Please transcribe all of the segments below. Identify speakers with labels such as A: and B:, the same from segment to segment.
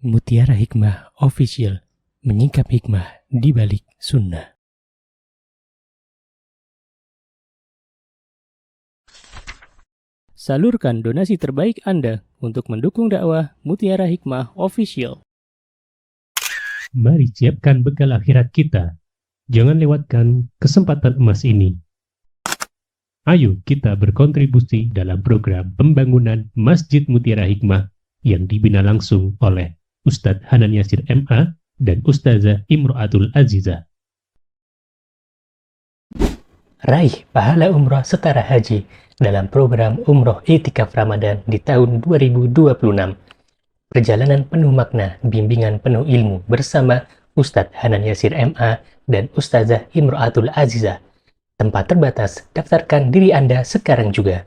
A: Mutiara Hikmah Official, menyingkap hikmah di balik sunnah. Salurkan donasi terbaik Anda untuk mendukung dakwah Mutiara Hikmah Official.
B: Mari siapkan bekal akhirat kita. Jangan lewatkan kesempatan emas ini. Ayo kita berkontribusi dalam program pembangunan Masjid Mutiara Hikmah yang dibina langsung oleh Ustadz Hanan Yasir MA dan Ustazah Imro'atul Azizah.
A: Raih pahala umroh setara haji dalam program Umroh I'tikaf Ramadan di tahun 2026. Perjalanan penuh makna, bimbingan penuh ilmu bersama Ustadz Hanan Yasir MA dan Ustazah Imro'atul Azizah. Tempat terbatas, daftarkan diri Anda sekarang juga.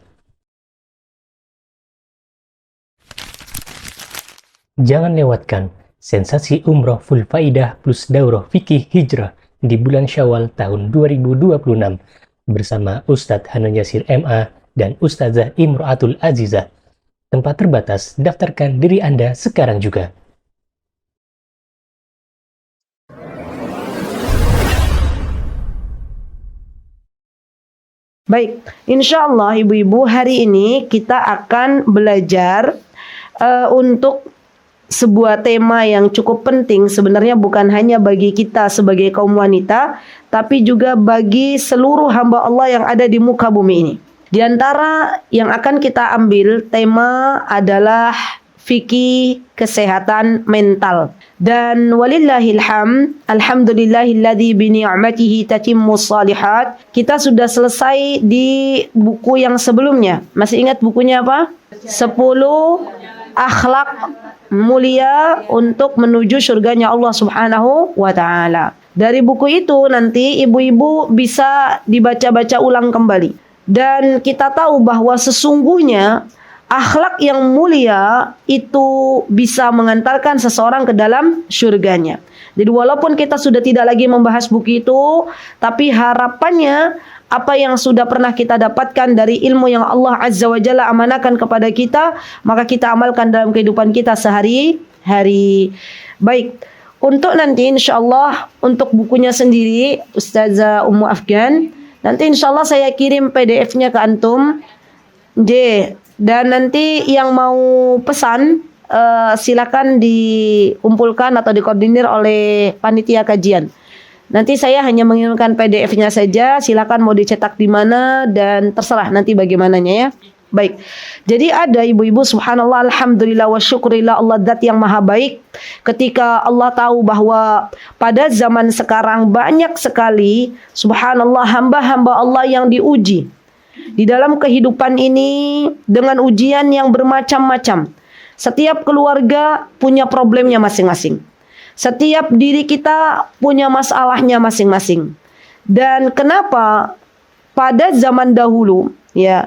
A: Jangan lewatkan sensasi umroh full faidah plus daurah fikih hijrah di bulan Syawal tahun 2026 bersama Ustadz Hanan Yasir MA dan Ustazah Imro'atul Azizah. Tempat terbatas, daftarkan diri Anda sekarang juga.
C: Baik, insya Allah ibu-ibu hari ini kita akan belajar untuk sebuah tema yang cukup penting sebenarnya bukan hanya bagi kita sebagai kaum wanita, tapi juga bagi seluruh hamba Allah yang ada di muka bumi ini. Di antara yang akan kita ambil tema adalah fikih kesehatan mental. Dan walillahilham, alhamdulillahilladzi bini'matihi tatimmus shalihat. Kita sudah selesai di buku yang sebelumnya. Masih ingat bukunya apa? 10 akhlak mulia untuk menuju surganya Allah Subhanahu wa ta'ala. Dari buku itu nanti ibu-ibu bisa dibaca-baca ulang kembali. Dan kita tahu bahwa sesungguhnya akhlak yang mulia itu bisa mengantarkan seseorang ke dalam surganya. Jadi walaupun kita sudah tidak lagi membahas buku itu, tapi harapannya apa yang sudah pernah kita dapatkan dari ilmu yang Allah Azza wa Jalla amanahkan kepada kita, maka kita amalkan dalam kehidupan kita sehari-hari. Baik, untuk nanti insyaAllah untuk bukunya sendiri Ustazah Ummu Afgan, nanti insyaAllah saya kirim PDF-nya ke antum. Dan nanti yang mau pesan silakan dikumpulkan atau dikoordinir oleh panitia kajian. Nanti saya hanya mengirimkan PDF-nya saja, silakan mau dicetak di mana dan terserah nanti bagaimananya ya. Baik. Jadi ada ibu-ibu subhanallah alhamdulillah wa syukurillah Allah zat yang maha baik ketika Allah tahu bahwa pada zaman sekarang banyak sekali subhanallah hamba-hamba Allah yang diuji di dalam kehidupan ini dengan ujian yang bermacam-macam. Setiap keluarga punya problemnya masing-masing. Setiap diri kita punya masalahnya masing-masing. Dan kenapa pada zaman dahulu ya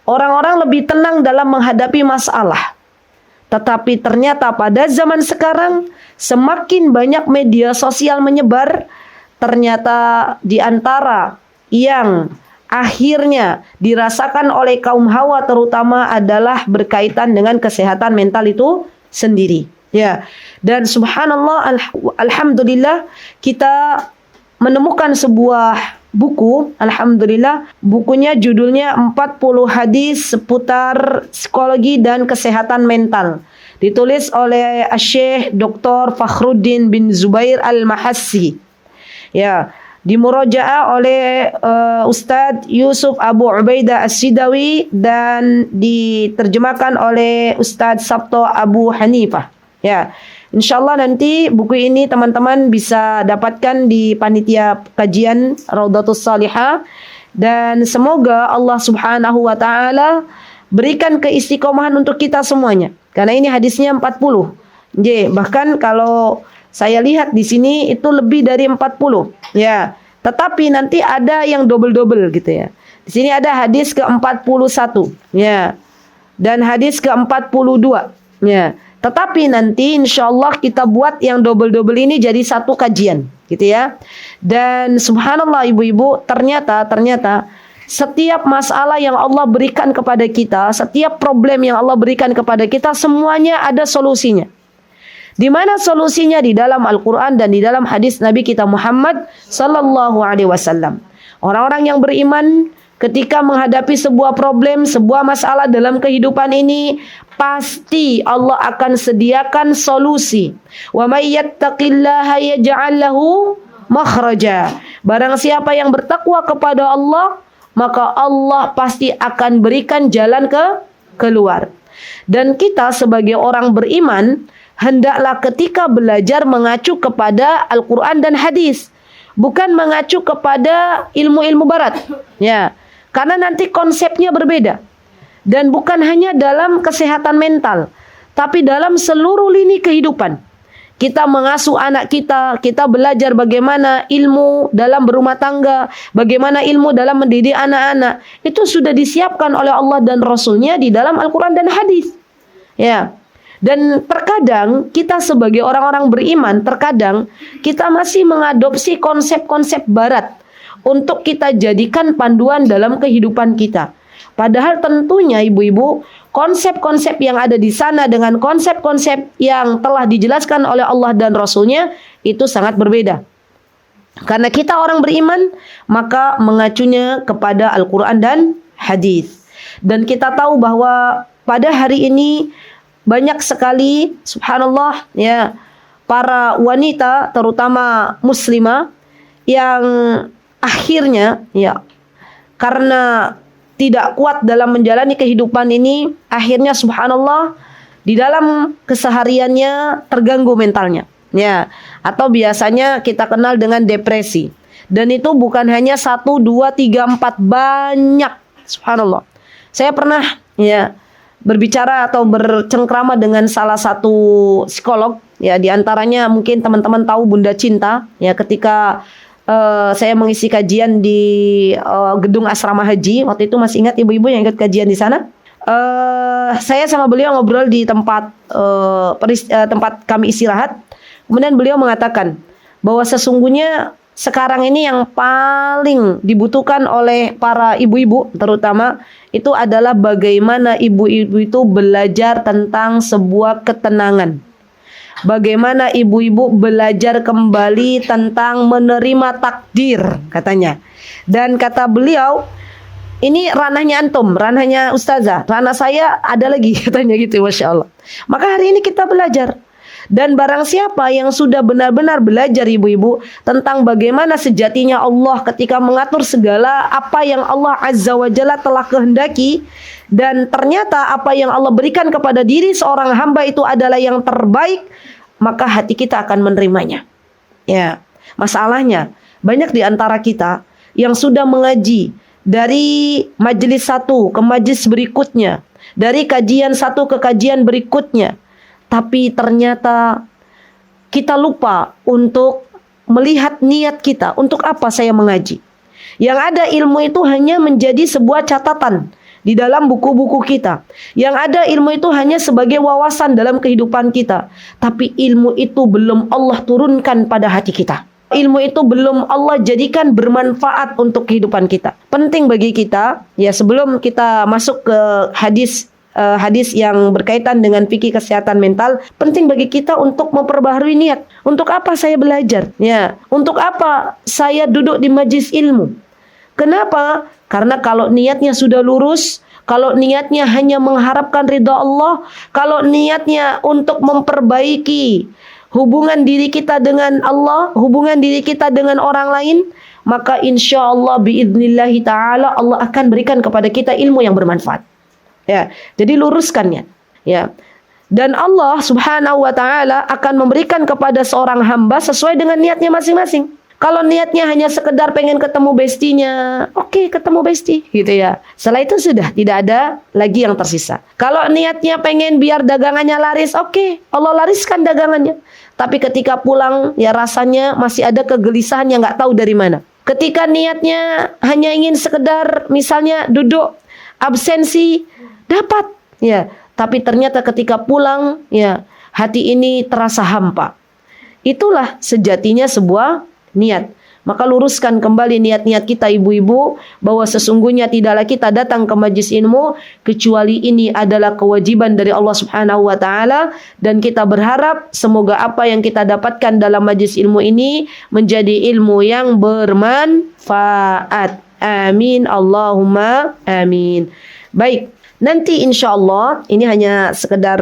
C: orang-orang lebih tenang dalam menghadapi masalah. Tetapi ternyata pada zaman sekarang semakin banyak media sosial menyebar, ternyata di antara yang akhirnya dirasakan oleh kaum hawa terutama adalah berkaitan dengan kesehatan mental itu sendiri. Ya, dan subhanallah alhamdulillah kita menemukan sebuah buku, alhamdulillah bukunya judulnya 40 hadis seputar psikologi dan kesehatan mental. Ditulis oleh Syekh Dr. Fakhruddin bin Zubair Al-Mahassi. Ya, dimurajaah oleh Ustadz Yusuf Abu Ubaidah As-Sidawi dan diterjemahkan oleh Ustadz Sabto Abu Hanifah. Ya, insyaallah nanti buku ini teman-teman bisa dapatkan di panitia kajian Raudhatus Salihah dan semoga Allah Subhanahu wa taala berikan keistiqomahan untuk kita semuanya. Karena ini hadisnya 40. Bahkan kalau saya lihat di sini itu lebih dari 40. Ya, tetapi nanti ada yang double-double gitu ya. Di sini ada hadis ke-41 ya. Dan hadis ke-42 ya. Tetapi nanti insya Allah kita buat yang double-double ini jadi satu kajian gitu ya. Dan subhanallah ibu-ibu ternyata setiap masalah yang Allah berikan kepada kita, setiap problem yang Allah berikan kepada kita semuanya ada solusinya. Di mana solusinya? Di dalam Al-Quran dan di dalam hadis Nabi kita Muhammad sallallahu alaihi wasallam. Orang-orang yang beriman ketika menghadapi sebuah problem, sebuah masalah dalam kehidupan ini, pasti Allah akan sediakan solusi. Wa may yattaqillaha yaj'al lahu makhraja. Barang siapa yang bertakwa kepada Allah, maka Allah pasti akan berikan jalan keluar. Dan kita sebagai orang beriman, hendaklah ketika belajar mengacu kepada Al-Quran dan hadis, bukan mengacu kepada ilmu-ilmu barat. Ya, karena nanti konsepnya berbeda. Dan bukan hanya dalam kesehatan mental, tapi dalam seluruh lini kehidupan. Kita mengasuh anak kita, kita belajar bagaimana ilmu dalam berumah tangga, bagaimana ilmu dalam mendidik anak-anak. Itu sudah disiapkan oleh Allah dan Rasulnya di dalam Al-Quran dan hadis. Ya. Dan terkadang kita sebagai orang-orang beriman, terkadang kita masih mengadopsi konsep-konsep barat untuk kita jadikan panduan dalam kehidupan kita. Padahal tentunya ibu-ibu, konsep-konsep yang ada di sana dengan konsep-konsep yang telah dijelaskan oleh Allah dan Rasulnya itu sangat berbeda. Karena kita orang beriman, maka mengacunya kepada Al-Quran dan hadis. Dan kita tahu bahwa pada hari ini banyak sekali, subhanallah, ya, para wanita terutama muslimah yang akhirnya, ya, karena tidak kuat dalam menjalani kehidupan ini, akhirnya subhanallah di dalam kesehariannya terganggu mentalnya, ya, atau biasanya kita kenal dengan depresi. Dan itu bukan hanya 1, 2, 3, 4, banyak, subhanallah. Saya pernah, ya, berbicara atau bercengkrama dengan salah satu psikolog, ya, diantaranya mungkin teman-teman tahu Bunda Cinta, ya, ketika saya mengisi kajian di gedung asrama haji. Waktu itu masih ingat ibu-ibu yang ikut kajian di sana. Saya sama beliau ngobrol di tempat tempat kami istirahat. Kemudian beliau mengatakan bahwa sesungguhnya sekarang ini yang paling dibutuhkan oleh para ibu-ibu terutama itu adalah bagaimana ibu-ibu itu belajar tentang sebuah ketenangan. Bagaimana ibu-ibu belajar kembali tentang menerima takdir, katanya. Dan kata beliau, ini ranahnya antum, ranahnya ustazah, ranah saya ada lagi, katanya gitu, Masya Allah. Maka hari ini kita belajar. Dan barang siapa yang sudah benar-benar belajar ibu-ibu tentang bagaimana sejatinya Allah ketika mengatur segala apa yang Allah Azza wa Jalla telah kehendaki, dan ternyata apa yang Allah berikan kepada diri seorang hamba itu adalah yang terbaik, maka hati kita akan menerimanya. Ya, masalahnya banyak di antara kita yang sudah mengaji dari majelis satu ke majelis berikutnya, dari kajian satu ke kajian berikutnya, tapi ternyata kita lupa untuk melihat niat kita. Untuk apa saya mengaji? Yang ada ilmu itu hanya menjadi sebuah catatan di dalam buku-buku kita. Yang ada ilmu itu hanya sebagai wawasan dalam kehidupan kita. Tapi ilmu itu belum Allah turunkan pada hati kita. Ilmu itu belum Allah jadikan bermanfaat untuk kehidupan kita. Penting bagi kita, ya, sebelum kita masuk ke hadis yang berkaitan dengan fikih kesehatan mental, penting bagi kita untuk memperbaharui niat. Untuk apa saya belajar? Ya, untuk apa saya duduk di majelis ilmu? Kenapa? Karena kalau niatnya sudah lurus, kalau niatnya hanya mengharapkan ridha Allah, kalau niatnya untuk memperbaiki hubungan diri kita dengan Allah, hubungan diri kita dengan orang lain, maka insya Allah biidnillahi ta'ala Allah akan berikan kepada kita ilmu yang bermanfaat. Ya, jadi luruskannya. Ya. Dan Allah Subhanahu wa taala akan memberikan kepada seorang hamba sesuai dengan niatnya masing-masing. Kalau niatnya hanya sekedar pengen ketemu bestinya, oke, ketemu besti gitu ya. Setelah itu sudah tidak ada lagi yang tersisa. Kalau niatnya pengen biar dagangannya laris, oke, Allah lariskan dagangannya. Tapi ketika pulang ya rasanya masih ada kegelisahan yang nggak tahu dari mana. Ketika niatnya hanya ingin sekedar misalnya duduk absensi, dapat ya, tapi ternyata ketika pulang ya hati ini terasa hampa. Itulah sejatinya sebuah niat. Maka luruskan kembali niat-niat kita ibu-ibu, bahwa sesungguhnya tidaklah kita datang ke majlis ilmu kecuali ini adalah kewajiban dari Allah Subhanahu wa taala, dan kita berharap semoga apa yang kita dapatkan dalam majlis ilmu ini menjadi ilmu yang bermanfaat. Amin Allahumma amin. Baik, nanti insyaallah ini hanya sekedar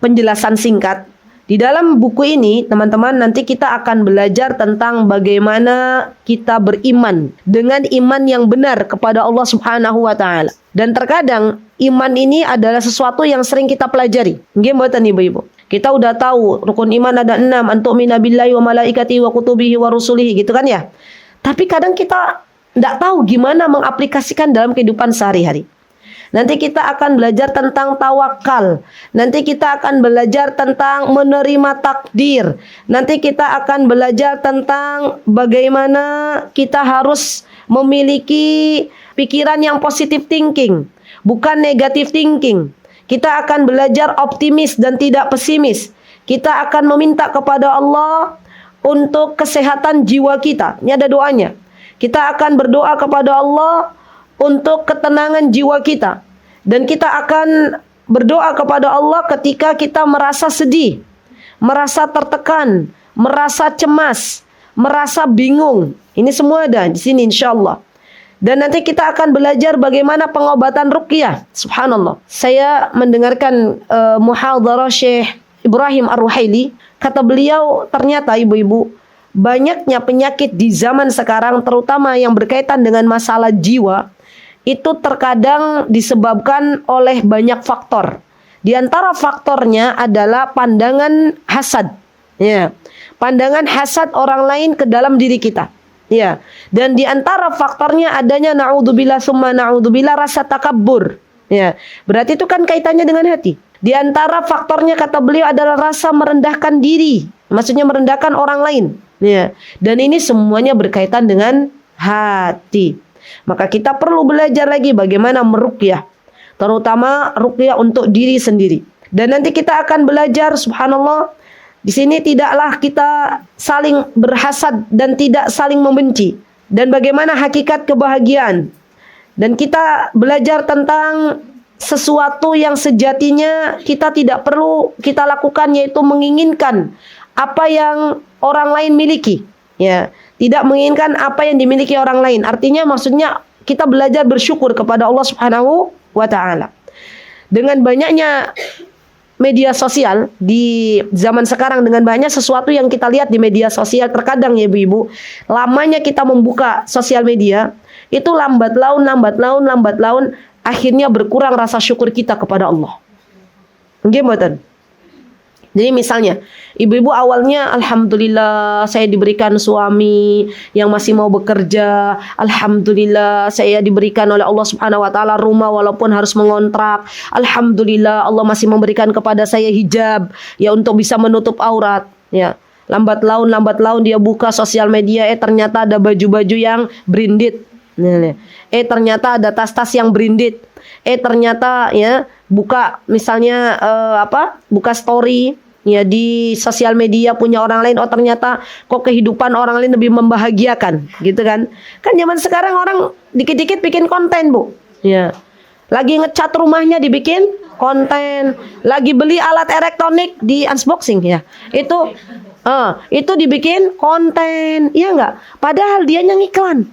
C: penjelasan singkat. Di dalam buku ini, teman-teman, nanti kita akan belajar tentang bagaimana kita beriman dengan iman yang benar kepada Allah Subhanahu wa taala. Dan terkadang iman ini adalah sesuatu yang sering kita pelajari. Nggih mboten ibu-ibu? Kita udah tahu rukun iman ada 6, antu'mina billahi wa malaikatihi wa kutubihi wa rusulihi, gitu kan ya? Tapi kadang kita tidak tahu gimana mengaplikasikan dalam kehidupan sehari-hari. Nanti kita akan belajar tentang tawakal. Nanti kita akan belajar tentang menerima takdir. Nanti kita akan belajar tentang bagaimana kita harus memiliki pikiran yang positive thinking, bukan negative thinking. Kita akan belajar optimis dan tidak pesimis. Kita akan meminta kepada Allah untuk kesehatan jiwa kita. Ini ada doanya. Kita akan berdoa kepada Allah untuk ketenangan jiwa kita. Dan kita akan berdoa kepada Allah ketika kita merasa sedih, merasa tertekan, merasa cemas, merasa bingung. Ini semua ada di sini insyaallah. Dan nanti kita akan belajar bagaimana pengobatan ruqyah. Subhanallah. Saya mendengarkan muhadharah Syekh Ibrahim Ar-Ruhaili. Kata beliau, ternyata ibu-ibu, banyaknya penyakit di zaman sekarang, terutama yang berkaitan dengan masalah jiwa, itu terkadang disebabkan oleh banyak faktor. Di antara faktornya adalah pandangan hasad. Ya. Pandangan hasad orang lain ke dalam diri kita. Ya. Dan di antara faktornya adanya na'udzubillah summa na'udzubillah rasa takabbur. Ya. Berarti itu kan kaitannya dengan hati. Di antara faktornya kata beliau adalah rasa merendahkan diri. Maksudnya merendahkan orang lain. Ya. Dan ini semuanya berkaitan dengan hati. Maka kita perlu belajar lagi bagaimana meruqyah, terutama ruqyah untuk diri sendiri. Dan nanti kita akan belajar, subhanallah, di sini tidaklah kita saling berhasad dan tidak saling membenci. Dan bagaimana hakikat kebahagiaan. Dan kita belajar tentang sesuatu yang sejatinya kita tidak perlu kita lakukan, yaitu menginginkan apa yang orang lain miliki. Ya, tidak menginginkan apa yang dimiliki orang lain. Artinya maksudnya kita belajar bersyukur kepada Allah Subhanahu wa taala. Dengan banyaknya media sosial di zaman sekarang, dengan banyak sesuatu yang kita lihat di media sosial, terkadang ya ibu-ibu, lamanya kita membuka sosial media, itu lambat laun akhirnya berkurang rasa syukur kita kepada Allah. Nggih mboten? Jadi misalnya, ibu-ibu awalnya alhamdulillah saya diberikan suami yang masih mau bekerja. Alhamdulillah saya diberikan oleh Allah Subhanahu wa taala rumah walaupun harus mengontrak. Alhamdulillah Allah masih memberikan kepada saya hijab ya untuk bisa menutup aurat, ya. Lambat laun dia buka sosial media, ternyata ada baju-baju yang branded. Ternyata ada tas-tas yang branded. Ternyata ya buka misalnya buka story ya di sosial media punya orang lain, ternyata kok kehidupan orang lain lebih membahagiakan, gitu kan? Kan zaman sekarang orang dikit-dikit bikin konten, Bu. Ya. Lagi ngecat rumahnya dibikin konten, lagi beli alat elektronik di unboxing ya. Itu dibikin konten, iya enggak? Padahal dia yang iklan.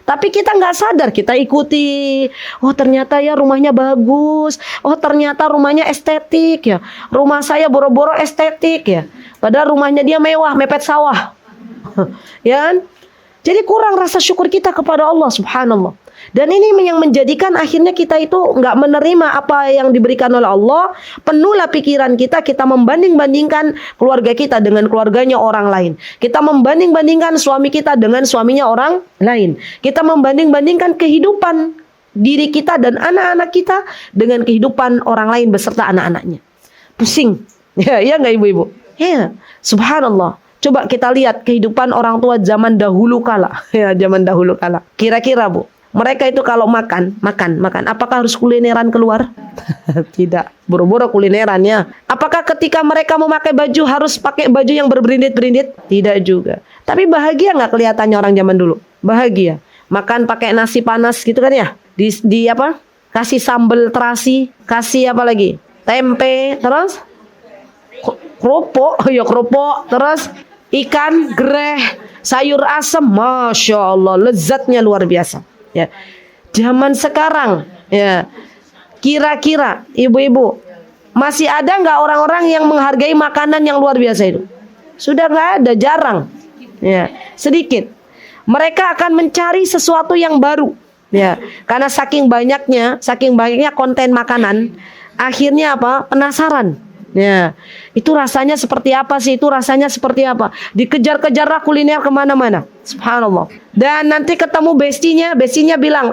C: Tapi kita nggak sadar, kita ikuti. Oh ternyata ya rumahnya bagus. Oh ternyata rumahnya estetik ya. Rumah saya boro-boro estetik ya. Padahal rumahnya dia mewah, mepet sawah. Ya kan? Jadi kurang rasa syukur kita kepada Allah subhanallah. Dan ini yang menjadikan akhirnya kita itu nggak menerima apa yang diberikan oleh Allah. Penuhlah pikiran kita membanding-bandingkan keluarga kita dengan keluarganya orang lain. Kita membanding-bandingkan suami kita dengan suaminya orang lain. Kita membanding-bandingkan kehidupan diri kita dan anak-anak kita dengan kehidupan orang lain beserta anak-anaknya. Pusing. Ya nggak ibu-ibu? Ya, subhanallah. Coba kita lihat kehidupan orang tua zaman dahulu kala. Ya, zaman dahulu kala. Kira-kira Bu, mereka itu kalau makan, apakah harus kulineran keluar? Tidak, boro-boro kulineran ya. Apakah ketika mereka memakai baju harus pakai baju yang berbranded-branded? Tidak juga. Tapi bahagia nggak kelihatannya orang zaman dulu? Bahagia. Makan pakai nasi panas gitu kan ya? Di apa? Kasih sambal terasi, kasih apa lagi? Tempe, terus kerupuk, ya kerupuk, terus ikan gereh, sayur asem, masya Allah, lezatnya luar biasa. Ya, zaman sekarang, ya, kira-kira ibu-ibu masih ada nggak orang-orang yang menghargai makanan yang luar biasa itu? Sudah nggak ada, jarang. Ya, sedikit. Mereka akan mencari sesuatu yang baru. Ya, karena saking banyaknya konten makanan, akhirnya apa? Penasaran. Ya, itu rasanya seperti apa sih? Itu rasanya seperti apa? Dikejar-kejar kuliner kemana-mana. Subhanallah. Dan nanti ketemu bestinya bilang,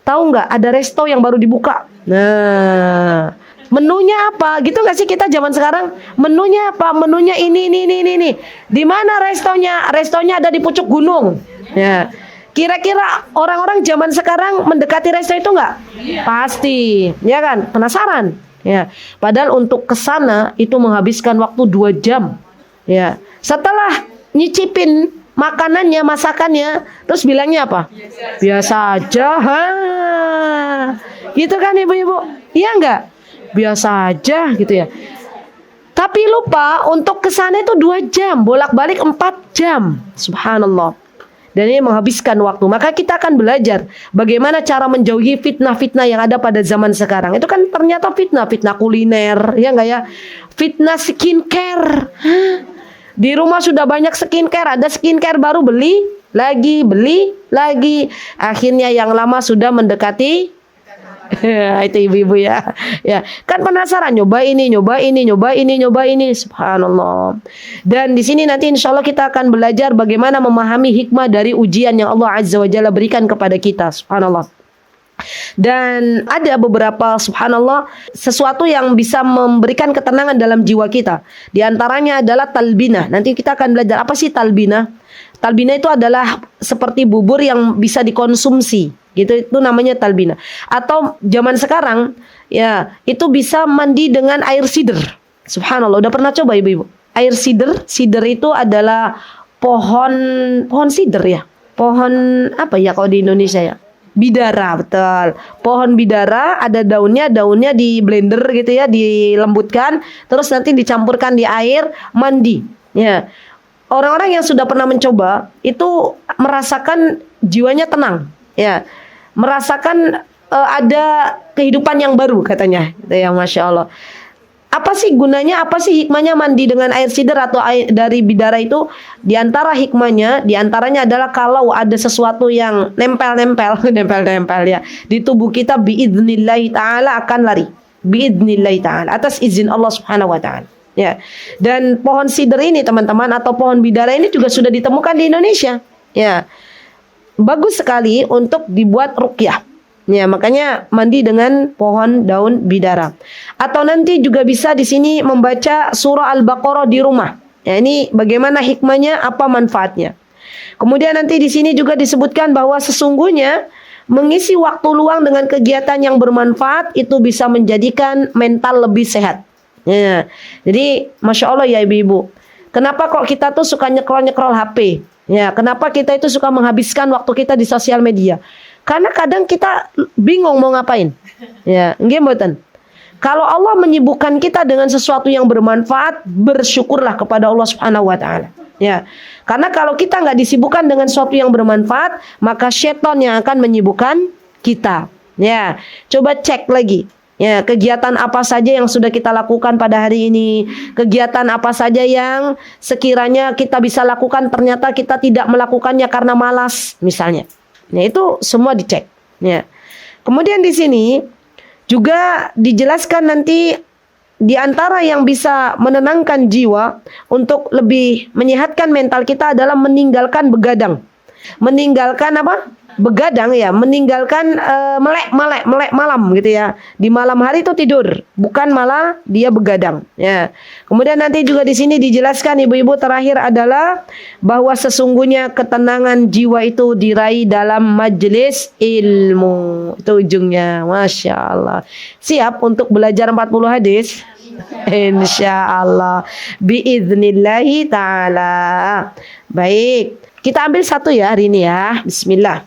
C: tahu nggak ada resto yang baru dibuka? Nah, menunya apa? Gitu nggak sih kita zaman sekarang? Menunya apa? Menunya ini. Di mana restonya? Restonya ada di pucuk gunung. Ya. Kira-kira orang-orang zaman sekarang mendekati resto itu nggak? Pasti, ya kan? Penasaran. Ya, padahal untuk kesana itu menghabiskan waktu 2 jam. Ya, setelah nyicipin makanannya, masakannya, terus bilangnya apa? Biasa aja. Gitu kan ibu-ibu? Iya enggak? Biasa aja gitu ya. Tapi lupa untuk kesana itu 2 jam, bolak-balik 4 jam. Subhanallah. Dan ini menghabiskan waktu. Maka kita akan belajar bagaimana cara menjauhi fitnah-fitnah yang ada pada zaman sekarang. Itu kan ternyata fitnah kuliner, ya enggak ya? Fitnah skincare. Di rumah sudah banyak skincare, ada skincare baru beli lagi. Akhirnya yang lama sudah mendekati itu ibu-ibu ya. Ya, kan penasaran nyoba ini. Subhanallah. Dan di sini nanti insya Allah kita akan belajar bagaimana memahami hikmah dari ujian yang Allah Azza wa Jalla berikan kepada kita. Subhanallah. Dan ada beberapa subhanallah sesuatu yang bisa memberikan ketenangan dalam jiwa kita. Di antaranya adalah talbinah. Nanti kita akan belajar apa sih talbinah. Talbinah itu adalah seperti bubur yang bisa dikonsumsi. Gitu, itu namanya talbinah. Atau zaman sekarang ya itu bisa mandi dengan air sider. Subhanallah, udah pernah coba ibu-ibu? Air sider itu adalah pohon sider ya. Pohon apa ya kalau di Indonesia ya? Bidara, betul. Pohon bidara ada daunnya di blender gitu ya, dilembutkan, terus nanti dicampurkan di air, mandi. Ya. Orang-orang yang sudah pernah mencoba itu merasakan jiwanya tenang, ya. Merasakan ada kehidupan yang baru katanya, ya masya Allah. Apa sih gunanya? Apa sih hikmahnya mandi dengan air sider atau air dari bidara itu? Di antara hikmahnya, di antaranya adalah kalau ada sesuatu yang nempel ya di tubuh kita, biidznillah taala akan lari. Biidznillah taala atas izin Allah Subhanahu wa taala. Ya. Dan pohon sider ini teman-teman atau pohon bidara ini juga sudah ditemukan di Indonesia. Ya. Bagus sekali untuk dibuat ruqyah. Ya, makanya mandi dengan pohon daun bidara. Atau nanti juga bisa di sini membaca surah Al-Baqarah di rumah. Ya, ini bagaimana hikmahnya, apa manfaatnya. Kemudian nanti di sini juga disebutkan bahwa sesungguhnya mengisi waktu luang dengan kegiatan yang bermanfaat itu bisa menjadikan mental lebih sehat. Ya. Jadi masya Allah ya ibu-ibu. Kenapa kok kita tuh suka nyekrol HP? Ya, kenapa kita itu suka menghabiskan waktu kita di sosial media? Karena kadang kita bingung mau ngapain. Ya, nggih mboten. Kalau Allah menyibukkan kita dengan sesuatu yang bermanfaat, bersyukurlah kepada Allah Subhanahu wa taala. Ya. Karena kalau kita nggak disibukkan dengan sesuatu yang bermanfaat, maka setan yang akan menyibukkan kita. Ya, coba cek lagi. Ya, kegiatan apa saja yang sudah kita lakukan pada hari ini, kegiatan apa saja yang sekiranya kita bisa lakukan ternyata kita tidak melakukannya karena malas misalnya. Ya, itu semua dicek. Ya. Kemudian di sini juga dijelaskan nanti di antara yang bisa menenangkan jiwa untuk lebih menyehatkan mental kita adalah meninggalkan begadang. Meninggalkan apa? Begadang ya, meninggalkan melek malam gitu ya. Di malam hari itu tidur, bukan malah dia begadang ya. Kemudian nanti juga di sini dijelaskan ibu-ibu terakhir adalah bahwa sesungguhnya ketenangan jiwa itu diraih dalam majelis ilmu. Itu ujungnya, masya Allah. Siap untuk belajar 40 hadis? Insyaallah. Biiznillahi ta'ala. Baik. Kita ambil satu ya hari ini ya. Bismillah.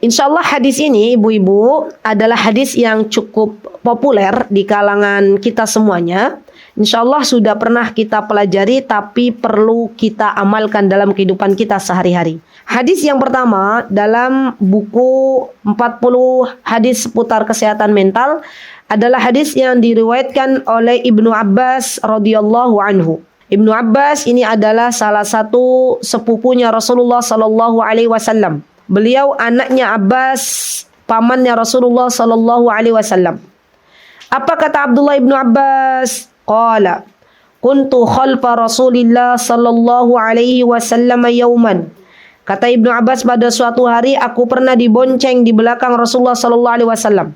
C: Insyaallah hadis ini ibu-ibu adalah hadis yang cukup populer di kalangan kita semuanya. Insyaallah sudah pernah kita pelajari tapi perlu kita amalkan dalam kehidupan kita sehari-hari. Hadis yang pertama dalam buku 40 hadis seputar kesehatan mental adalah hadis yang diriwayatkan oleh Ibnu Abbas radhiyallahu anhu. Ibnu Abbas ini adalah salah satu sepupunya Rasulullah sallallahu alaihi wasallam. Beliau anaknya Abbas, pamannya Rasulullah sallallahu alaihi wasallam. Apa kata Abdullah ibnu Abbas? Qala, kuntu khalfa Rasulillah sallallahu alaihi wasallam yauman. Kata Ibnu Abbas, pada suatu hari aku pernah dibonceng di belakang Rasulullah sallallahu alaihi wasallam.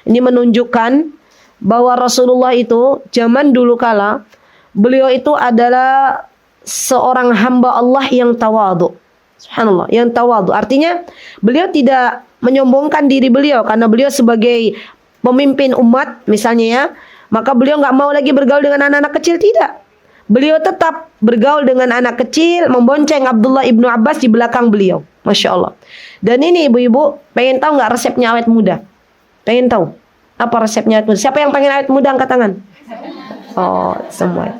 C: Ini menunjukkan bahwa Rasulullah itu zaman dulu kala beliau itu adalah seorang hamba Allah yang tawadhu. Subhanallah, yang tawadhu. Artinya beliau tidak menyombongkan diri beliau karena beliau sebagai pemimpin umat misalnya ya, maka beliau nggak mau lagi bergaul dengan anak-anak kecil, tidak. Beliau tetap bergaul dengan anak kecil, membonceng Abdullah ibnu Abbas di belakang beliau. Masya Allah. Dan ini ibu-ibu, pengen tahu nggak resepnya awet muda? Pengen tahu? Apa resepnya awet muda? Siapa yang pengen awet muda angkat tangan? Oh, semua.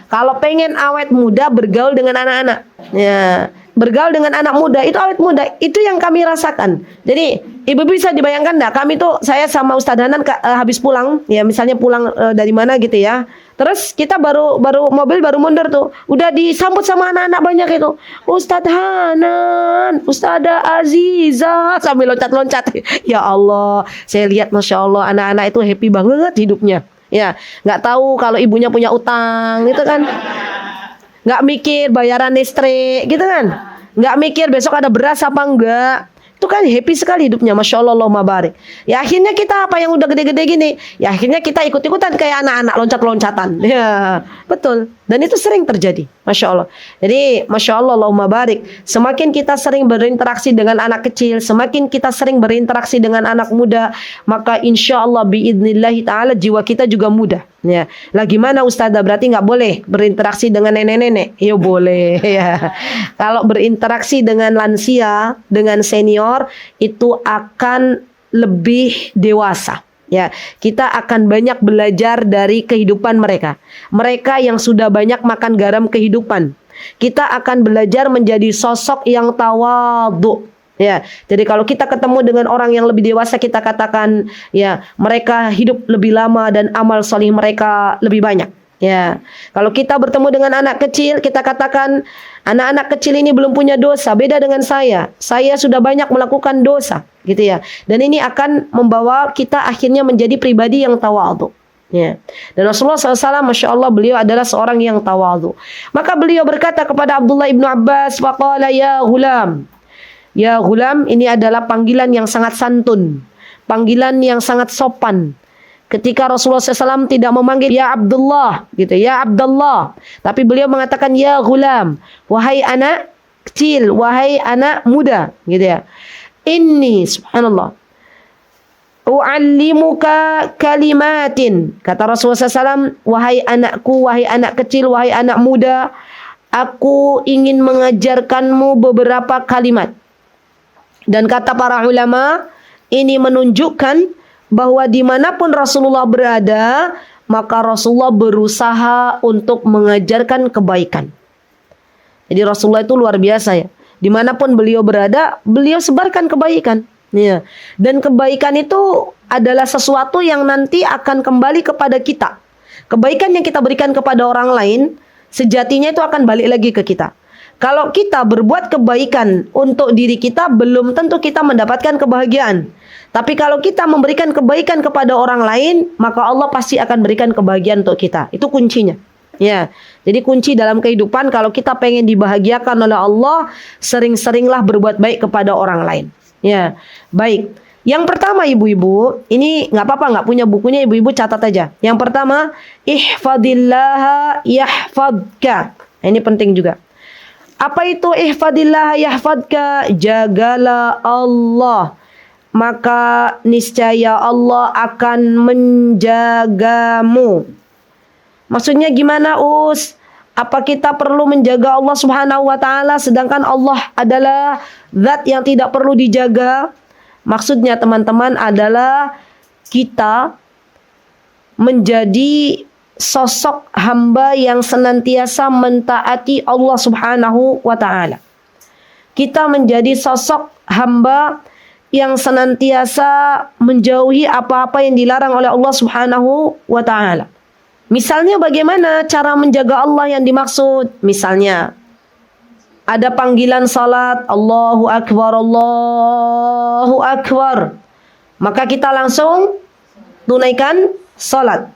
C: Kalau pengen awet muda, bergaul dengan anak-anak. Ya, bergaul dengan anak muda itu awet muda, itu yang kami rasakan. Jadi ibu bisa dibayangkan enggak, kami tuh saya sama Ustadz Hanan habis pulang ya, misalnya pulang dari mana gitu ya, terus kita baru mobil baru mundur tuh, udah disambut sama anak-anak banyak itu, Ustadz Hanan, Ustadzah Aziza, sambil loncat-loncat. Ya Allah, saya lihat Masya Allah anak-anak itu happy banget hidupnya ya, nggak tahu kalau ibunya punya utang gitu kan, nggak mikir bayaran listrik gitu kan, nggak mikir besok ada beras apa enggak. Itu kan happy sekali hidupnya, Masya Allah, Allahumma barik. Ya akhirnya kita apa yang udah gede-gede gini, ya akhirnya kita ikut-ikutan kayak anak-anak loncat-loncatan. Ya betul. Dan itu sering terjadi, Masya Allah. Jadi Masya Allah, Allahumma barik. Semakin kita sering berinteraksi dengan anak kecil, semakin kita sering berinteraksi dengan anak muda, maka insya Allah biidnillahi ta'ala jiwa kita juga mudah. Ya, lah gimana Ustazah, berarti nggak boleh berinteraksi dengan nenek-nenek? Ya boleh ya. Kalau berinteraksi dengan lansia, dengan senior, itu akan lebih dewasa. Ya, kita akan banyak belajar dari kehidupan mereka. Mereka yang sudah banyak makan garam kehidupan. Kita akan belajar menjadi sosok yang tawadhu. Ya, jadi kalau kita ketemu dengan orang yang lebih dewasa, kita katakan ya mereka hidup lebih lama dan amal solih mereka lebih banyak. Ya, kalau kita bertemu dengan anak kecil, kita katakan anak-anak kecil ini belum punya dosa, beda dengan saya. Saya sudah banyak melakukan dosa, gitu ya. Dan ini akan membawa kita akhirnya menjadi pribadi yang tawadhu. Ya. Dan Rasulullah SAW, Masya Allah, beliau adalah seorang yang tawadhu. Maka beliau berkata kepada Abdullah ibnu Abbas, waqala ya ghulam. Ya ghulam, ini adalah panggilan yang sangat santun, panggilan yang sangat sopan. Ketika Rasulullah SAW tidak memanggil ya Abdullah, gitu, ya Abdullah, tapi beliau mengatakan ya ghulam, wahai anak kecil, wahai anak muda, gitu ya. Inni, subhanallah, u'allimuka kalimatin, kata Rasulullah SAW, wahai anakku, wahai anak kecil, wahai anak muda, aku ingin mengajarkanmu beberapa kalimat. Dan kata para ulama, ini menunjukkan bahwa dimanapun Rasulullah berada, maka Rasulullah berusaha untuk mengajarkan kebaikan. Jadi Rasulullah itu luar biasa ya. Dimanapun beliau berada, beliau sebarkan kebaikan. Ya. Dan kebaikan itu adalah sesuatu yang nanti akan kembali kepada kita. Kebaikan yang kita berikan kepada orang lain, sejatinya itu akan balik lagi ke kita. Kalau kita berbuat kebaikan untuk diri kita, belum tentu kita mendapatkan kebahagiaan. Tapi kalau kita memberikan kebaikan kepada orang lain, maka Allah pasti akan berikan kebahagiaan untuk kita. Itu kuncinya. Ya, jadi kunci dalam kehidupan kalau kita pengen dibahagiakan oleh Allah, sering-seringlah berbuat baik kepada orang lain. Ya, baik. Yang pertama ibu-ibu, ini nggak apa-apa nggak punya bukunya, ibu-ibu catat aja. Yang pertama, ihfadillaha yahfadka. Ini penting juga. Apa itu ihfadillah yahfadka? Jagalah Allah, maka niscaya Allah akan menjagamu. Maksudnya gimana, Us? Apa kita perlu menjaga Allah Subhanahu wa taala sedangkan Allah adalah zat yang tidak perlu dijaga? Maksudnya teman-teman adalah kita menjadi sosok hamba yang senantiasa mentaati Allah Subhanahu wa taala. Kita menjadi sosok hamba yang senantiasa menjauhi apa-apa yang dilarang oleh Allah Subhanahu wa taala. Misalnya bagaimana cara menjaga Allah yang dimaksud? Misalnya ada panggilan salat, Allahu Akbar, Allahu Akbar. Maka kita langsung tunaikan salat.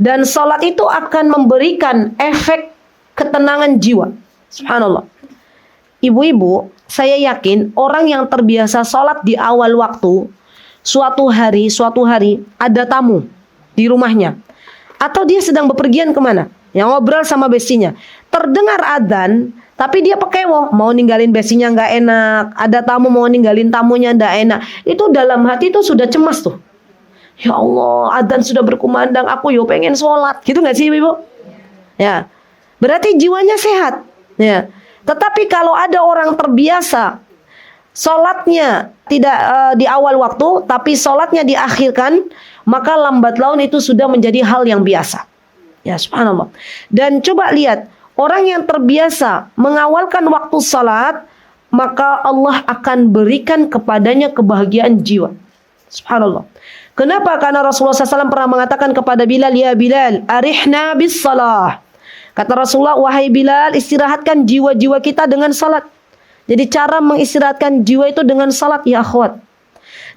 C: Dan salat itu akan memberikan efek ketenangan jiwa. Subhanallah. Ibu-ibu, saya yakin orang yang terbiasa salat di awal waktu, suatu hari ada tamu di rumahnya. Atau dia sedang bepergian kemana, yang ngobrol sama bestinya. Terdengar adzan, tapi dia pekewo, mau ninggalin bestinya nggak enak. Ada tamu mau ninggalin tamunya nggak enak. Itu dalam hati itu sudah cemas tuh. Ya Allah, adzan sudah berkumandang, aku yo pengen sholat. Gitu nggak sih ibu? Ya, berarti jiwanya sehat. Ya, tetapi kalau ada orang terbiasa sholatnya tidak di awal waktu, tapi sholatnya diakhirkan, maka lambat laun itu sudah menjadi hal yang biasa. Ya, subhanallah. Dan coba lihat, orang yang terbiasa mengawalkan waktu salat, maka Allah akan berikan kepadanya kebahagiaan jiwa. Subhanallah. Kenapa? Karena Rasulullah SAW pernah mengatakan kepada Bilal, ya Bilal, arihna bis salah. Kata Rasulullah, wahai Bilal, istirahatkan jiwa-jiwa kita dengan salat. Jadi cara mengistirahatkan jiwa itu dengan salat, ya akhwat.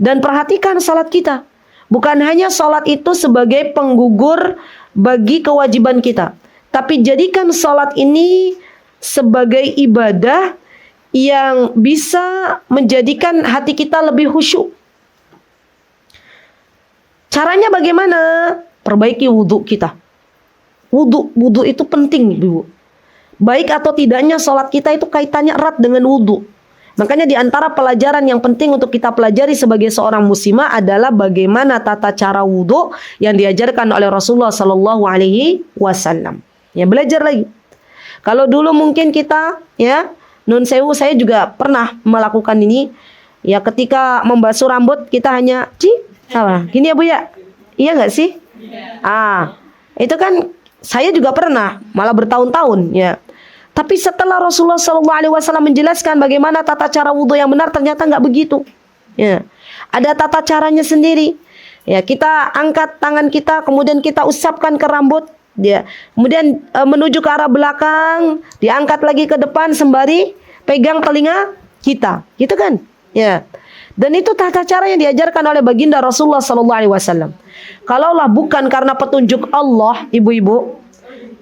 C: Dan perhatikan salat kita. Bukan hanya salat itu sebagai penggugur bagi kewajiban kita, tapi jadikan salat ini sebagai ibadah yang bisa menjadikan hati kita lebih khusyuk. Caranya bagaimana? Perbaiki wudhu kita. Wudhu itu penting, Ibu. Baik atau tidaknya salat kita itu kaitannya erat dengan wudhu. Makanya di antara pelajaran yang penting untuk kita pelajari sebagai seorang muslimah adalah bagaimana tata cara wudhu yang diajarkan oleh Rasulullah Sallallahu Alaihi Wasallam. Ya, belajar lagi. Kalau dulu mungkin kita, ya, nun sewu, saya juga pernah melakukan ini. Ya, ketika membasuh rambut kita hanya gini ya Bu ya, iya nggak sih? Itu kan saya juga pernah, malah bertahun-tahun, ya. Tapi setelah Rasulullah SAW menjelaskan bagaimana tata cara wudhu yang benar, ternyata nggak begitu. Ya, ada tata caranya sendiri. Ya, kita angkat tangan kita, kemudian kita usapkan ke rambut, ya. Kemudian menuju ke arah belakang, diangkat lagi ke depan sembari pegang telinga kita, gitu kan? Ya. Dan itu tata cara yang diajarkan oleh baginda Rasulullah SAW. Kalaulah bukan karena petunjuk Allah, ibu-ibu,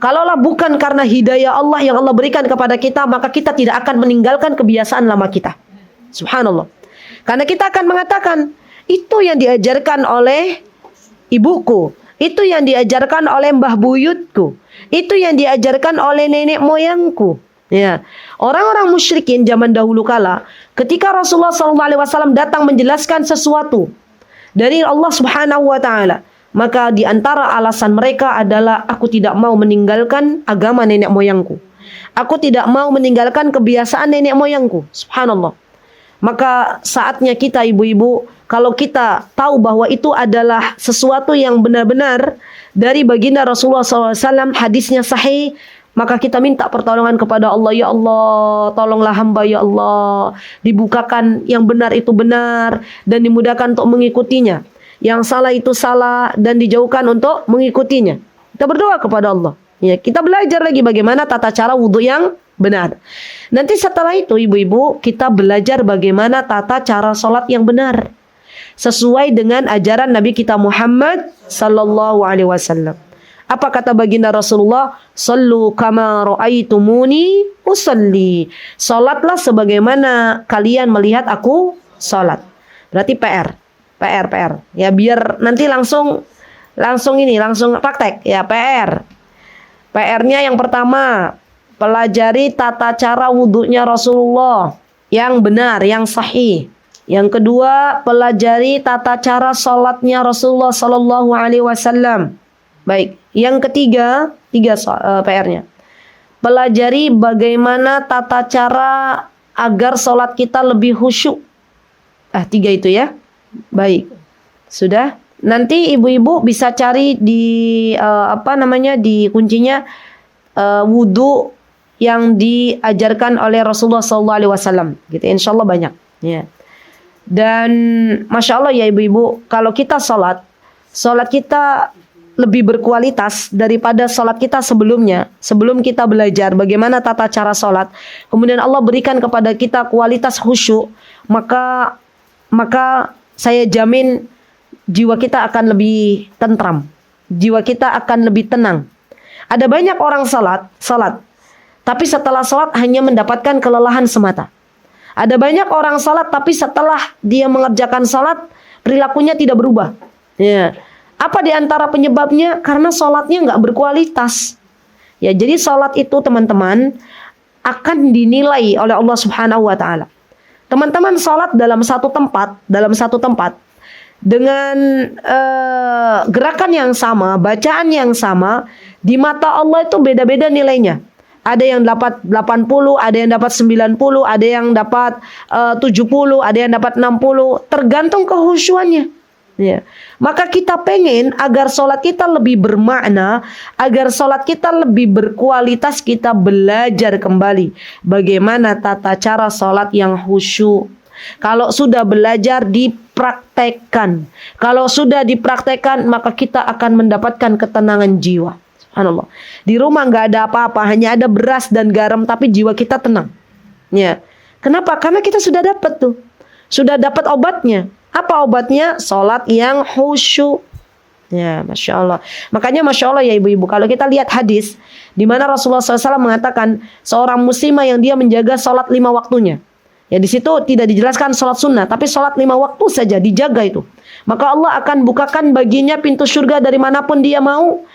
C: kalaulah bukan karena hidayah Allah yang Allah berikan kepada kita, maka kita tidak akan meninggalkan kebiasaan lama kita. Subhanallah. Karena kita akan mengatakan, itu yang diajarkan oleh ibuku, itu yang diajarkan oleh mbah buyutku, itu yang diajarkan oleh nenek moyangku. Ya, orang-orang musyrikin zaman dahulu kala, ketika Rasulullah SAW datang menjelaskan sesuatu dari Allah Subhanahu Wa Taala, maka di antara alasan mereka adalah, aku tidak mau meninggalkan agama nenek moyangku. Aku tidak mau meninggalkan kebiasaan nenek moyangku. Subhanallah. Maka saatnya kita ibu-ibu, kalau kita tahu bahwa itu adalah sesuatu yang benar-benar dari baginda Rasulullah SAW, hadisnya sahih, maka kita minta pertolongan kepada Allah. Ya Allah, tolonglah hamba ya Allah. Dibukakan yang benar itu benar dan dimudahkan untuk mengikutinya. Yang salah itu salah dan dijauhkan untuk mengikutinya. Kita berdoa kepada Allah. Ya, kita belajar lagi bagaimana tata cara wudhu yang benar. Nanti setelah itu ibu-ibu, kita belajar bagaimana tata cara sholat yang benar. Sesuai dengan ajaran Nabi kita Muhammad Sallallahu Alaihi Wasallam. Apa kata baginda Rasulullah? Sallu kama ra'aitumuni usalli. Salatlah sebagaimana kalian melihat aku salat. Berarti PR. Ya, biar nanti langsung praktek. Ya, PR. PR-nya yang pertama, pelajari tata cara wudhunya Rasulullah yang benar, yang sahih. Yang kedua, pelajari tata cara salatnya Rasulullah Sallallahu Alaihi Wasallam. Baik, yang ketiga, PR-nya. Pelajari bagaimana tata cara agar sholat kita lebih khusyuk. 3 itu ya. Baik, sudah. Nanti ibu-ibu bisa cari di di kuncinya wudhu yang diajarkan oleh Rasulullah SAW. Gitu, insya Allah banyak. Ya. Dan masya Allah ya ibu-ibu, kalau kita sholat kita lebih berkualitas daripada sholat kita sebelumnya. Sebelum kita belajar bagaimana tata cara sholat, kemudian Allah berikan kepada kita kualitas khusyuk, maka saya jamin jiwa kita akan lebih tentram, jiwa kita akan lebih tenang. Ada banyak orang sholat, tapi setelah sholat hanya mendapatkan kelelahan semata. Ada banyak orang sholat, tapi setelah dia mengerjakan sholat, perilakunya tidak berubah. Ya. Apa di antara penyebabnya? Karena sholatnya nggak berkualitas. Ya, jadi sholat itu teman-teman akan dinilai oleh Allah Subhanahu Wa Taala. Teman-teman sholat dalam satu tempat dengan gerakan yang sama, bacaan yang sama, di mata Allah itu beda-beda nilainya. Ada yang dapat 80, ada yang dapat 90, ada yang dapat 70, ada yang dapat 60, tergantung kehusyuannya. Ya. Maka kita pengen agar sholat kita lebih bermakna, agar sholat kita lebih berkualitas, kita belajar kembali bagaimana tata cara sholat yang khusyuk. Kalau sudah belajar, dipraktekkan. Kalau sudah dipraktekkan, maka kita akan mendapatkan ketenangan jiwa. Subhanallah. Di rumah nggak ada apa-apa, hanya ada beras dan garam, tapi jiwa kita tenang. Ya. Kenapa? Karena kita sudah dapat tuh, sudah dapat obatnya. Apa obatnya? Sholat yang khusyuk. Ya, masya Allah. Makanya masya Allah ya ibu-ibu, kalau kita lihat hadis di mana Rasulullah SAW mengatakan seorang muslimah yang dia menjaga sholat 5 waktunya. Ya, di situ tidak dijelaskan sholat sunnah, tapi sholat 5 waktu saja dijaga itu. Maka Allah akan bukakan baginya pintu surga dari manapun dia mau,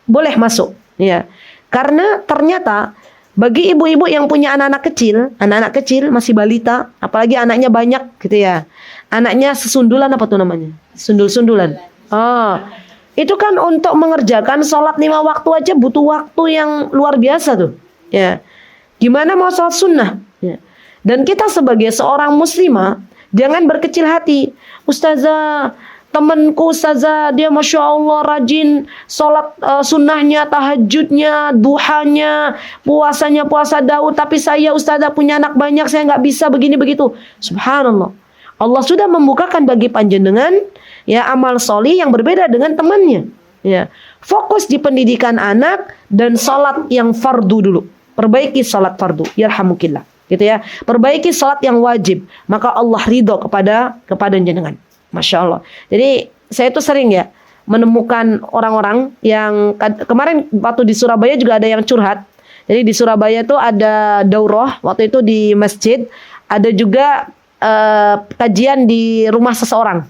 C: boleh masuk. Ya, karena ternyata bagi ibu-ibu yang punya anak-anak kecil masih balita, apalagi anaknya banyak gitu ya. Anaknya sesundulan apa tuh namanya? Sundul-sundulan. Itu kan untuk mengerjakan sholat 5 waktu aja butuh waktu yang luar biasa tuh. Ya. Gimana mau sholat sunnah? Ya. Dan kita sebagai seorang muslimah jangan berkecil hati. Ustazah, temanku ustazah dia masya Allah rajin sholat sunnahnya, tahajudnya, duhanya, puasanya puasa Daud. Tapi saya ustazah punya anak banyak, saya nggak bisa begini begitu. Subhanallah. Allah sudah membukakan bagi panjenengan ya amal sholih yang berbeda dengan temannya. Ya, fokus di pendidikan anak dan sholat yang fardu dulu. Perbaiki sholat fardu, yarhamukillah. Gitu ya. Perbaiki sholat yang wajib, maka Allah ridho kepada jenengan. Masya Allah. Jadi saya itu sering ya menemukan orang-orang yang kemarin waktu di Surabaya juga ada yang curhat. Jadi di Surabaya itu ada daurah waktu itu di masjid, ada juga kajian di rumah seseorang.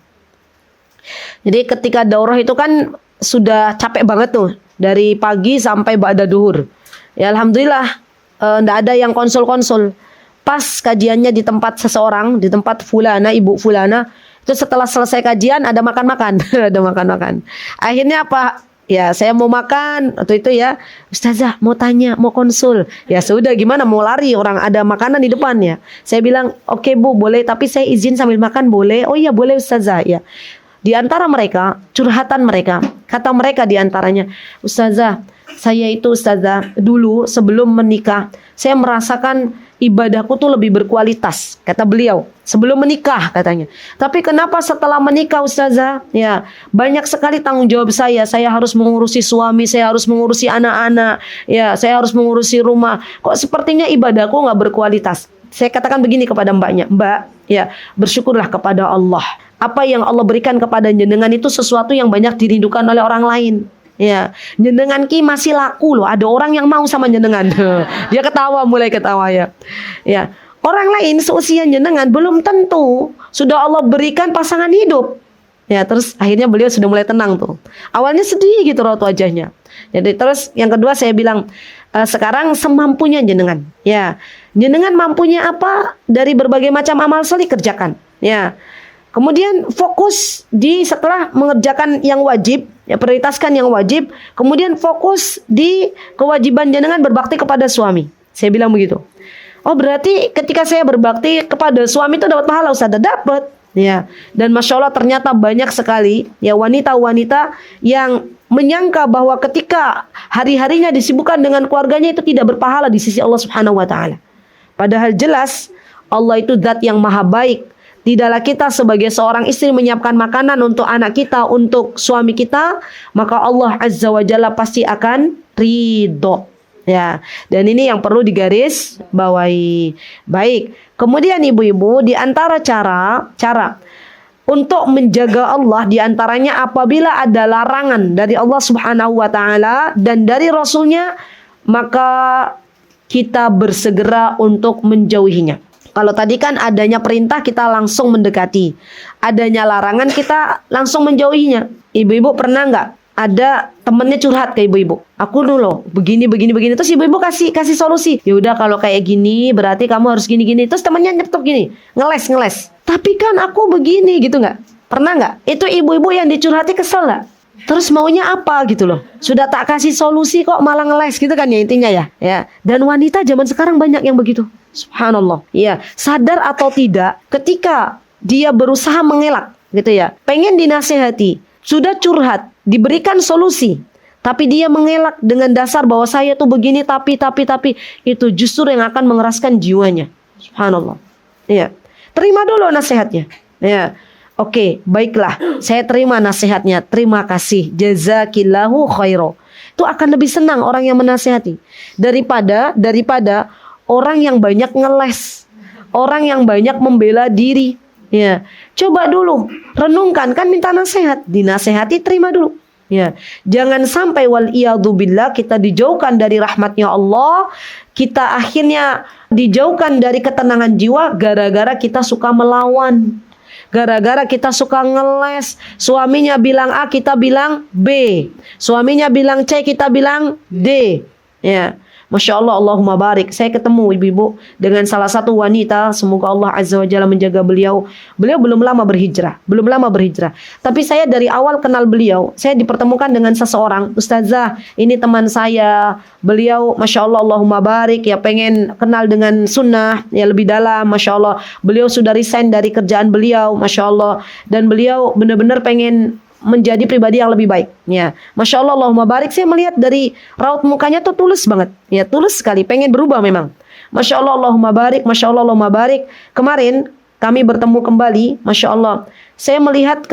C: Jadi ketika daurah itu kan sudah capek banget tuh dari pagi sampai ba'da duhur. Ya alhamdulillah enggak ada yang konsul-konsul. Pas kajiannya di tempat seseorang, di tempat fulana, ibu fulana, itu setelah selesai kajian ada makan-makan, ada makan-makan. Akhirnya apa? Ya saya mau makan atau itu ya, ustazah mau tanya, mau konsul. Ya sudah gimana mau lari, orang ada makanan di depan ya. Saya bilang oke bu boleh, tapi saya izin sambil makan boleh? Oh iya boleh ustazah ya. Di antara mereka curhatan mereka, kata mereka di antaranya, ustazah saya itu ustazah dulu sebelum menikah saya merasakan ibadahku tuh lebih berkualitas, kata beliau, sebelum menikah katanya. Tapi kenapa setelah menikah ustazah, ya banyak sekali tanggung jawab saya harus mengurusi suami, saya harus mengurusi anak-anak, ya saya harus mengurusi rumah. Kok sepertinya ibadahku nggak berkualitas? Saya katakan begini kepada mbaknya, mbak, ya bersyukurlah kepada Allah. Apa yang Allah berikan kepada jenengan itu sesuatu yang banyak dirindukan oleh orang lain. Ya, jenengan ki masih laku loh. Ada orang yang mau sama jenengan. Dia ketawa, mulai ketawa ya. Ya, orang lain seusia jenengan belum tentu sudah Allah berikan pasangan hidup. Ya, terus akhirnya beliau sudah mulai tenang tuh. Awalnya sedih gitu raut wajahnya. Jadi terus yang kedua saya bilang sekarang semampunya jenengan. Ya, jenengan mampunya apa dari berbagai macam amal soleh kerjakan. Ya. Kemudian fokus di setelah mengerjakan yang wajib, ya prioritaskan yang wajib, kemudian fokus di kewajiban jenengan berbakti kepada suami. Saya bilang begitu. Oh, berarti ketika saya berbakti kepada suami itu dapat pahala, Ustaz? Dapat. Ya. Dan Masya Allah ternyata banyak sekali ya wanita-wanita yang menyangka bahwa ketika hari-harinya disibukkan dengan keluarganya itu tidak berpahala di sisi Allah Subhanahu wa taala. Padahal jelas Allah itu zat yang maha baik. Tidaklah kita sebagai seorang istri menyiapkan makanan untuk anak kita, untuk suami kita, maka Allah Azza wa Jalla pasti akan ridho. Ya, dan ini yang perlu digaris bawahi. Baik. Kemudian ibu-ibu, di antara cara untuk menjaga Allah, di antaranya apabila ada larangan dari Allah Subhanahu wa taala dan dari Rasulnya, maka kita bersegera untuk menjauhinya. Kalau tadi kan adanya perintah kita langsung mendekati, adanya larangan kita langsung menjauhinya. Ibu-ibu pernah nggak ada temennya curhat ke ibu-ibu? Aku dulu begini. Terus ibu-ibu kasih solusi. Ya udah kalau kayak gini berarti kamu harus gini. Terus temennya nyetok gini, ngeles. Tapi kan aku begini gitu nggak? Pernah nggak? Itu ibu-ibu yang dicurhati kesel nggak? Terus maunya apa gitu loh? Sudah tak kasih solusi kok malah ngeles gitu kan ya intinya ya. Ya. Dan wanita zaman sekarang banyak yang begitu. Subhanallah. Ya, sadar atau tidak, ketika dia berusaha mengelak gitu ya, pengen dinasehati, sudah curhat, diberikan solusi, tapi dia mengelak dengan dasar bahwa saya tuh begini tapi itu justru yang akan mengeraskan jiwanya. Subhanallah. Ya. Terima dulu nasihatnya. Ya. Oke, baiklah. Saya terima nasihatnya. Terima kasih. Jazakillahu khairan. Itu akan lebih senang orang yang menasihati daripada orang yang banyak ngeles, orang yang banyak membela diri. Ya, coba dulu renungkan, kan minta nasihat, dinasehati terima dulu. Ya, jangan sampai wal iyadzubillah kita dijauhkan dari rahmatnya Allah, kita akhirnya dijauhkan dari ketenangan jiwa gara-gara kita suka melawan, gara-gara kita suka ngeles. Suaminya bilang A, kita bilang B, suaminya bilang C, kita bilang D. Ya. Masya Allah, Allahumma barik. Saya ketemu ibu-ibu dengan salah satu wanita. Semoga Allah Azza wa Jalla menjaga beliau. Beliau belum lama berhijrah. Tapi saya dari awal kenal beliau, saya dipertemukan dengan seseorang. Ustazah, ini teman saya. Beliau Masya Allah, Allahumma barik, ya pengen kenal dengan sunnah ya lebih dalam. Masya Allah, beliau sudah resign dari kerjaan beliau. Masya Allah. Dan beliau benar-benar pengen menjadi pribadi yang lebih baik. Ya, Masya Allah, Allahumma barik. Saya melihat dari raut mukanya tuh tulus banget. Ya, tulus sekali, pengen berubah memang. Masya Allah, Allahumma barik. Masya Allah, Allahumma barik. Kemarin kami bertemu kembali. Masya Allah, saya melihat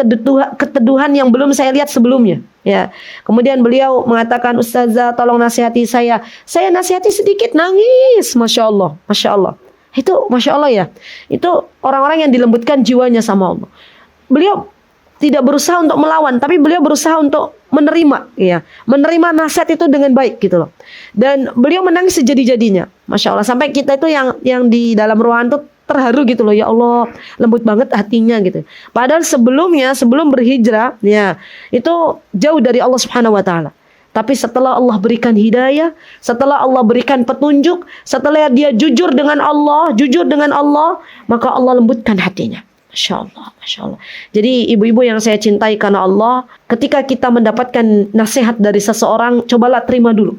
C: keteduhan yang belum saya lihat sebelumnya. Ya, kemudian beliau mengatakan, Ustazah, tolong nasihati saya. Saya nasihati sedikit, nangis. Masya Allah, Masya Allah. Itu Masya Allah ya. Itu orang-orang yang dilembutkan jiwanya sama Allah. Beliau tidak berusaha untuk melawan, tapi beliau berusaha untuk menerima, ya, menerima nasihat itu dengan baik gitu loh. Dan beliau menangis sejadi-jadinya, Masya Allah. Sampai kita itu yang di dalam ruangan tuh terharu gitu loh, ya Allah, lembut banget hatinya gitu. Padahal sebelum berhijrah, ya, itu jauh dari Allah Subhanahu Wa Taala. Tapi setelah Allah berikan hidayah, setelah Allah berikan petunjuk, setelah dia jujur dengan Allah, maka Allah lembutkan hatinya. Masya Allah, Masya Allah. Jadi ibu-ibu yang saya cintai karena Allah, ketika kita mendapatkan nasihat dari seseorang, cobalah terima dulu.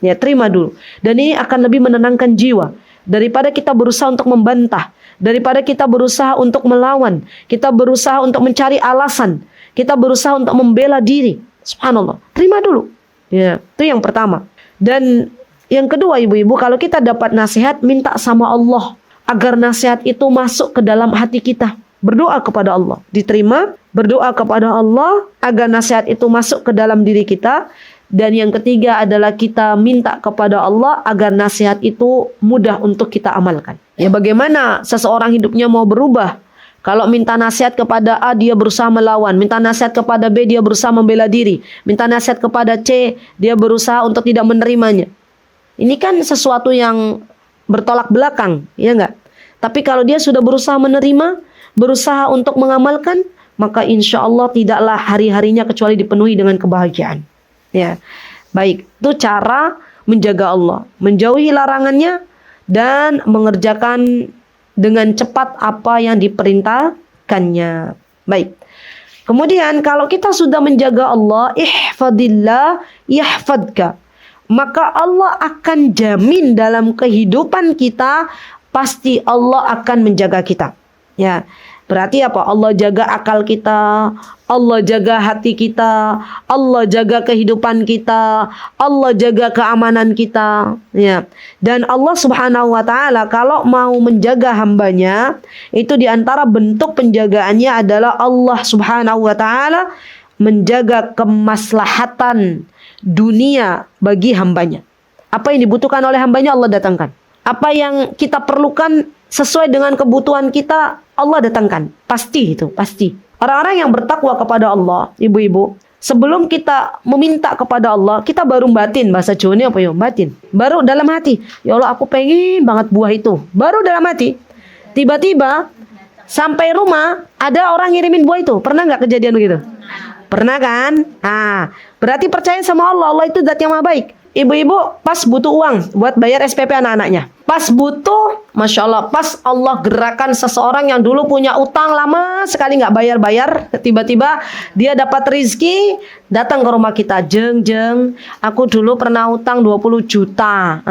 C: Ya, terima dulu. Dan ini akan lebih menenangkan jiwa. Daripada kita berusaha untuk membantah, daripada kita berusaha untuk melawan, kita berusaha untuk mencari alasan, kita berusaha untuk membela diri. Subhanallah, terima dulu. Ya, itu yang pertama. Dan yang kedua ibu-ibu, kalau kita dapat nasihat, minta sama Allah agar nasihat itu masuk ke dalam hati kita. Berdoa kepada Allah, diterima. Berdoa kepada Allah agar nasihat itu masuk ke dalam diri kita. Dan yang ketiga adalah kita minta kepada Allah agar nasihat itu mudah untuk kita amalkan. Ya, bagaimana seseorang hidupnya mau berubah kalau minta nasihat kepada A dia berusaha melawan, minta nasihat kepada B dia berusaha membela diri, minta nasihat kepada C dia berusaha untuk tidak menerimanya. Ini kan sesuatu yang bertolak belakang, ya enggak? Tapi kalau dia sudah berusaha menerima, berusaha untuk mengamalkan, maka insya Allah tidaklah hari-harinya kecuali dipenuhi dengan kebahagiaan. Ya, baik, itu cara menjaga Allah, menjauhi larangannya dan mengerjakan dengan cepat apa yang diperintahkannya. Baik. Kemudian kalau kita sudah menjaga Allah, ihfadillah yahfadka. Maka Allah akan jamin dalam kehidupan kita, pasti Allah akan menjaga kita. Ya. Berarti apa? Allah jaga akal kita, Allah jaga hati kita, Allah jaga kehidupan kita, Allah jaga keamanan kita. Ya. Dan Allah Subhanahu wa taala kalau mau menjaga hambanya, itu diantara bentuk penjagaannya adalah Allah Subhanahu wa taala menjaga kemaslahatan dunia bagi hambanya. Apa yang dibutuhkan oleh hambanya Allah datangkan. Apa yang kita perlukan sesuai dengan kebutuhan kita Allah datangkan. Pasti itu, pasti. Orang-orang yang bertakwa kepada Allah, ibu-ibu, sebelum kita meminta kepada Allah, kita baru batin, bahasa Jawa apa ya? Batin. Baru dalam hati. Ya Allah, aku pengen banget buah itu. Baru dalam hati. Tiba-tiba sampai rumah ada orang ngirimin buah itu. Pernah nggak kejadian begitu? Pernah kan? Berarti percaya sama Allah. Allah itu zat yang maha baik. Ibu-ibu pas butuh uang buat bayar SPP anak-anaknya. Pas butuh, Masya Allah, pas Allah gerakan seseorang yang dulu punya utang lama sekali nggak bayar-bayar. Tiba-tiba dia dapat rizki, datang ke rumah kita. Jeng, aku dulu pernah utang 20 juta.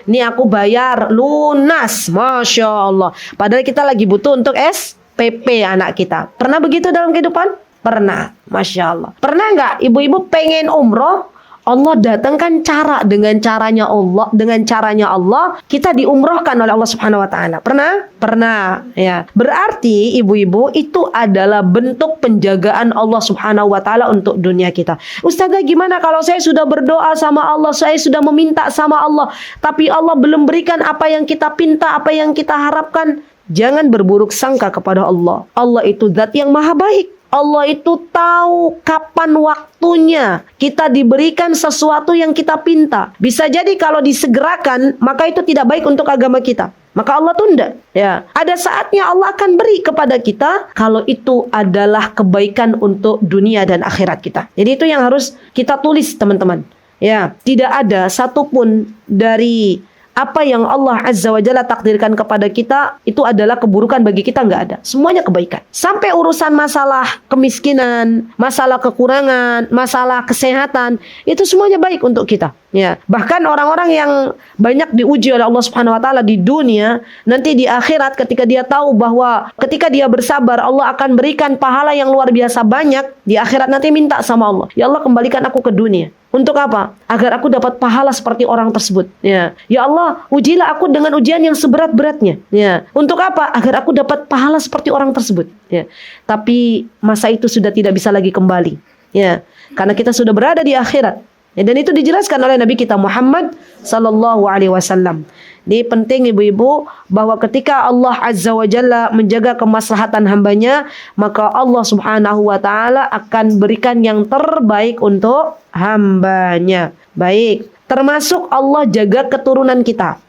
C: Ini aku bayar lunas. Masya Allah. Padahal kita lagi butuh untuk SPP anak kita. Pernah begitu dalam kehidupan? Pernah. Masya Allah. Pernah nggak ibu-ibu pengen umroh? Allah datangkan cara dengan caranya Allah kita diumrohkan oleh Allah Subhanahu wa taala. Pernah? Pernah, ya. Berarti ibu-ibu itu adalah bentuk penjagaan Allah Subhanahu wa taala untuk dunia kita. Ustazah, gimana kalau saya sudah berdoa sama Allah, saya sudah meminta sama Allah, tapi Allah belum berikan apa yang kita pinta, apa yang kita harapkan? Jangan berburuk sangka kepada Allah. Allah itu zat yang maha baik. Allah itu tahu kapan waktunya kita diberikan sesuatu yang kita pinta. Bisa jadi kalau disegerakan, maka itu tidak baik untuk agama kita. Maka Allah tunda. Ya, ada saatnya Allah akan beri kepada kita kalau itu adalah kebaikan untuk dunia dan akhirat kita. Jadi itu yang harus kita tulis, teman-teman. Ya, tidak ada satupun dari apa yang Allah Azza wa Jalla takdirkan kepada kita itu adalah keburukan bagi kita, nggak ada. Semuanya kebaikan. Sampai urusan masalah kemiskinan, masalah kekurangan, masalah kesehatan, itu semuanya baik untuk kita. Ya, bahkan orang-orang yang banyak diuji oleh Allah Subhanahu wa taala di dunia, nanti di akhirat ketika dia tahu bahwa ketika dia bersabar Allah akan berikan pahala yang luar biasa banyak, di akhirat nanti minta sama Allah, "Ya Allah, kembalikan aku ke dunia." Untuk apa? Agar aku dapat pahala seperti orang tersebut. Ya, ya Allah, ujilah aku dengan ujian yang seberat-beratnya. Ya, untuk apa? Agar aku dapat pahala seperti orang tersebut. Ya, tapi masa itu sudah tidak bisa lagi kembali. Ya, karena kita sudah berada di akhirat. Ya, dan itu dijelaskan oleh Nabi kita Muhammad sallallahu alaihi wasallam. Jadi penting ibu-ibu bahwa ketika Allah Azza wa Jalla menjaga kemaslahatan hambanya, maka Allah Subhanahu wa taala akan berikan yang terbaik untuk hambanya. Baik, termasuk Allah jaga keturunan kita.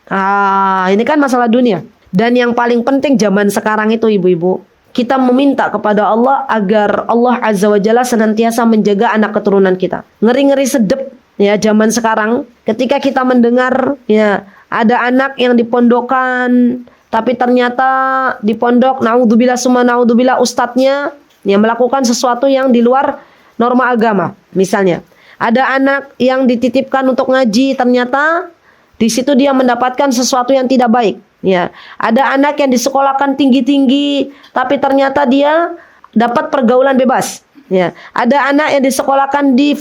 C: Ini kan masalah dunia. Dan yang paling penting zaman sekarang itu ibu-ibu, kita meminta kepada Allah agar Allah Azza wa Jalla senantiasa menjaga anak keturunan kita. Ngeri-ngeri sedep ya zaman sekarang ketika kita mendengar ya ada anak yang dipondokkan, tapi ternyata di pondok naudzubillah summa naudzubillah ustadznya yang melakukan sesuatu yang di luar norma agama. Misalnya, ada anak yang dititipkan untuk ngaji, ternyata di situ dia mendapatkan sesuatu yang tidak baik. Ya, ada anak yang disekolahkan tinggi-tinggi, tapi ternyata dia dapat pergaulan bebas. Ya, ada anak yang disekolahkan di